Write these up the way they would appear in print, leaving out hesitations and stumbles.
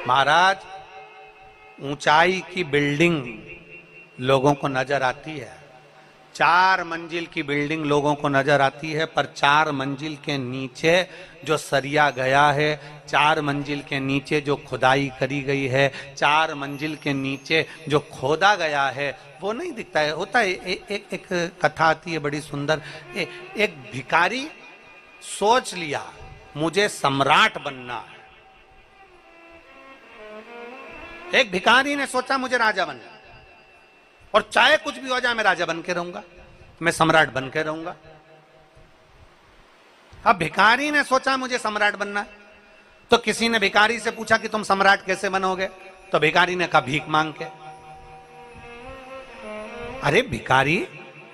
महाराज, ऊंचाई की बिल्डिंग लोगों को नजर आती है, 4 मंजिल की बिल्डिंग लोगों को नजर आती है, पर 4 मंजिल के नीचे जो सरिया गया है, 4 मंजिल के नीचे जो खुदाई करी गई है, 4 मंजिल के नीचे जो खोदा गया है, वो नहीं दिखता है। होता है एक कथा आती है बड़ी सुंदर। एक भिखारी सोच लिया मुझे सम्राट बनना है। एक भिखारी ने सोचा मुझे राजा बनना है, और चाहे कुछ भी हो जाए मैं राजा बन के रहूंगा, मैं सम्राट बन के रहूंगा। अब भिखारी ने सोचा मुझे सम्राट बनना है, तो किसी ने भिखारी से पूछा कि तुम सम्राट कैसे बनोगे? तो भिखारी ने कहा भीख मांग के। अरे भिखारी,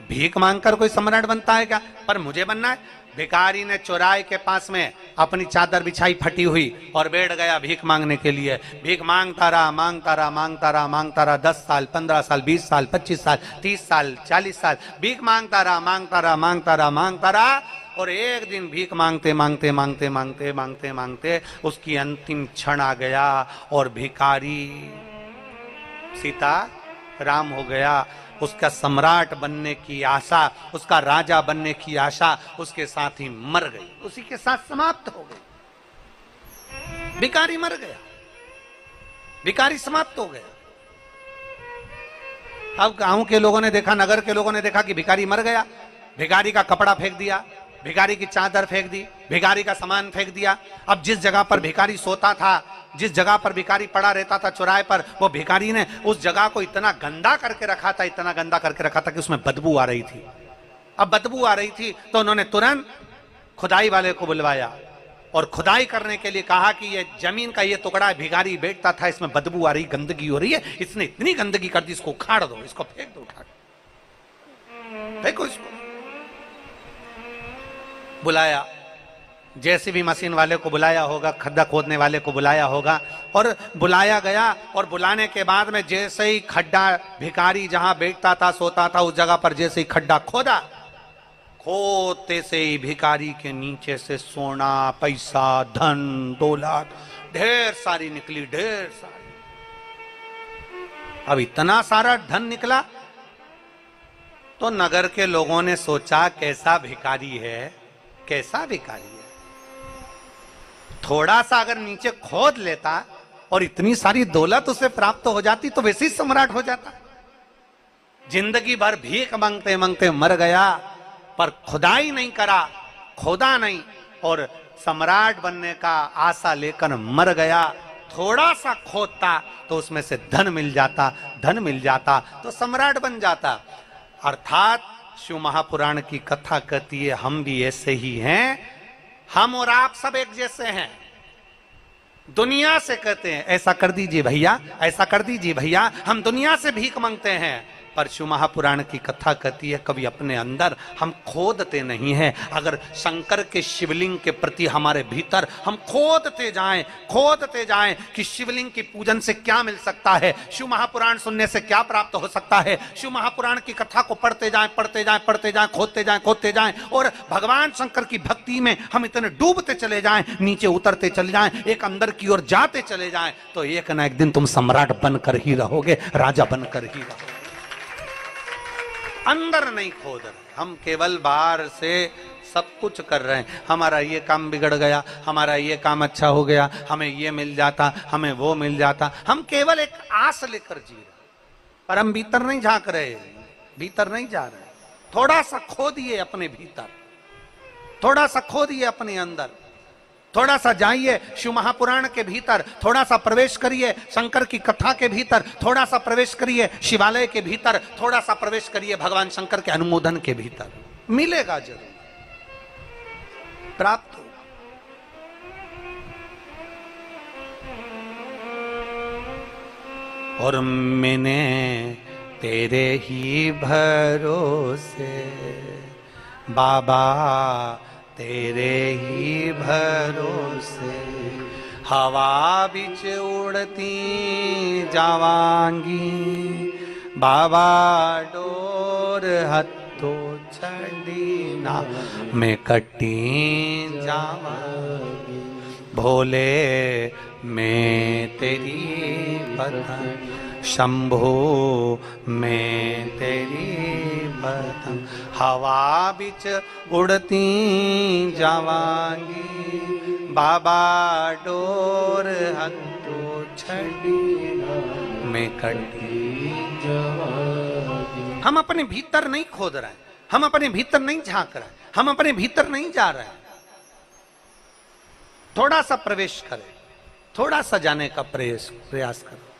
भीख मांगकर कोई सम्राट बनता है क्या? पर मुझे बनना है। भिखारी ने चौराहे के पास में अपनी चादर बिछाई फटी हुई और बैठ गया भीख मांगने के लिए। भीख मांगता रहा, मांगता रहा, मांगता रहा, मांगता रहा। 10 साल, 15 साल, 20 साल, 25 साल, 30 साल, 40 साल भीख मांगता रहा, मांगता रहा, मांगता रहा, मांगता रहा। और एक दिन भीख मांगते मांगते मांगते मांगते मांगते मांगते उसकी अंतिम क्षण आ गया और भिखारी सीता राम हो गया। उसका सम्राट बनने की आशा, उसका राजा बनने की आशा उसके साथ ही मर गई, उसी के साथ समाप्त हो गई। भिखारी मर गया, भिखारी समाप्त हो गया। अब गांव के लोगों ने देखा, नगर के लोगों ने देखा कि भिखारी मर गया। भिखारी का कपड़ा फेंक दिया, भिखारी की चादर फेंक दी, भिखारी का सामान फेंक दिया। अब जिस जगह पर भिखारी सोता था, जिस जगह पर भिखारी पड़ा रहता था चौराहे पर, वो भिखारी ने उस जगह को इतना गंदा करके रखा था, इतना गंदा करके रखा था कि उसमें बदबू आ रही थी। अब बदबू आ रही थी तो उन्होंने तुरंत खुदाई वाले को बुलवाया और खुदाई करने के लिए कहा कि ये जमीन का ये टुकड़ा भिखारी बैठता था, इसमें बदबू आ रही, गंदगी हो रही है, इसने इतनी गंदगी कर दी, इसको उखाड़ दो, इसको फेंक दो, उठा फेंको इसको। बुलाया, जेसीबी मशीन वाले को बुलाया होगा, खड्डा खोदने वाले को बुलाया होगा, और बुलाया गया। और बुलाने के बाद में जैसे ही खड्डा, भिखारी जहां बैठता था, सोता था, उस जगह पर जैसे ही खड्डा खोदा, खोदते से ही भिखारी के नीचे से सोना, पैसा, धन, दौलत ढेर सारी निकली, ढेर सारी। अब इतना सारा धन निकला तो नगर के लोगों ने सोचा कैसा भिखारी है, कैसा भिखारी है। थोड़ा सा अगर नीचे खोद लेता और इतनी सारी दौलत उसे प्राप्त हो जाती तो वैसे ही सम्राट हो जाता। जिंदगी भर भीख मांगते मांगते मर गया, पर खुदाई नहीं करा, खोदा नहीं, और सम्राट बनने का आशा लेकर मर गया। थोड़ा सा खोदता तो उसमें से धन मिल जाता, धन मिल जाता तो सम्राट बन जाता। अर्थात शिव महापुराण की कथा कहती है हम भी ऐसे ही हैं, हम और आप सब एक जैसे हैं। दुनिया से कहते हैं ऐसा कर दीजिए भैया, ऐसा कर दीजिए भैया, हम दुनिया से भीख मांगते हैं। पर शिव महापुराण की कथा कहती है कभी अपने अंदर हम खोदते नहीं हैं। अगर शंकर के शिवलिंग के प्रति हमारे भीतर हम खोदते जाएं कि शिवलिंग की पूजन से क्या मिल सकता है, शिव महापुराण सुनने से क्या प्राप्त हो सकता है, शिव महापुराण की कथा को पढ़ते जाएं, खोदते जाएं, और भगवान शंकर की भक्ति में हम इतने डूबते चले जाएं, नीचे उतरते चले जाएं, एक अंदर की ओर जाते चले जाएं, तो एक ना एक दिन तुम सम्राट बनकर ही रहोगे, राजा बनकर ही रहोगे। अंदर नहीं खोद रहे, हम केवल बाहर से सब कुछ कर रहे हैं। हमारा ये काम बिगड़ गया, हमारा ये काम अच्छा हो गया, हमें ये मिल जाता, हमें वो मिल जाता। हम केवल एक आस लेकर जी रहे, पर हम भीतर नहीं झांक रहे, भीतर नहीं जा रहे। थोड़ा सा खोदिए अपने भीतर, थोड़ा सा खोदिए अपने अंदर, थोड़ा सा जाइए शिव महापुराण के भीतर, थोड़ा सा प्रवेश करिए शंकर की कथा के भीतर, थोड़ा सा प्रवेश करिए शिवालय के भीतर, थोड़ा सा प्रवेश करिए भगवान शंकर के अनुमोदन के भीतर। मिलेगा जरूर, प्राप्त होगा। और मैंने तेरे ही भरोसे बाबा, तेरे ही भरोसे हवा बिच उड़ती जावांगी, बाबा डोर हथो छड़ी ना मैं कटी जावांगी। भोले मैं तेरी पतंग, शंभो मैं तेरी पतंग, हवा बिच उड़ती जावांगी, बाबा डोर हथो छड़ी मैं कटी जावांगी। हम अपने भीतर नहीं खोद रहे हैं, हम अपने भीतर नहीं झांक रहे हैं, हम अपने भीतर नहीं जा रहे हैं। थोड़ा सा प्रवेश करें, थोड़ा सा जाने का प्रयास करें।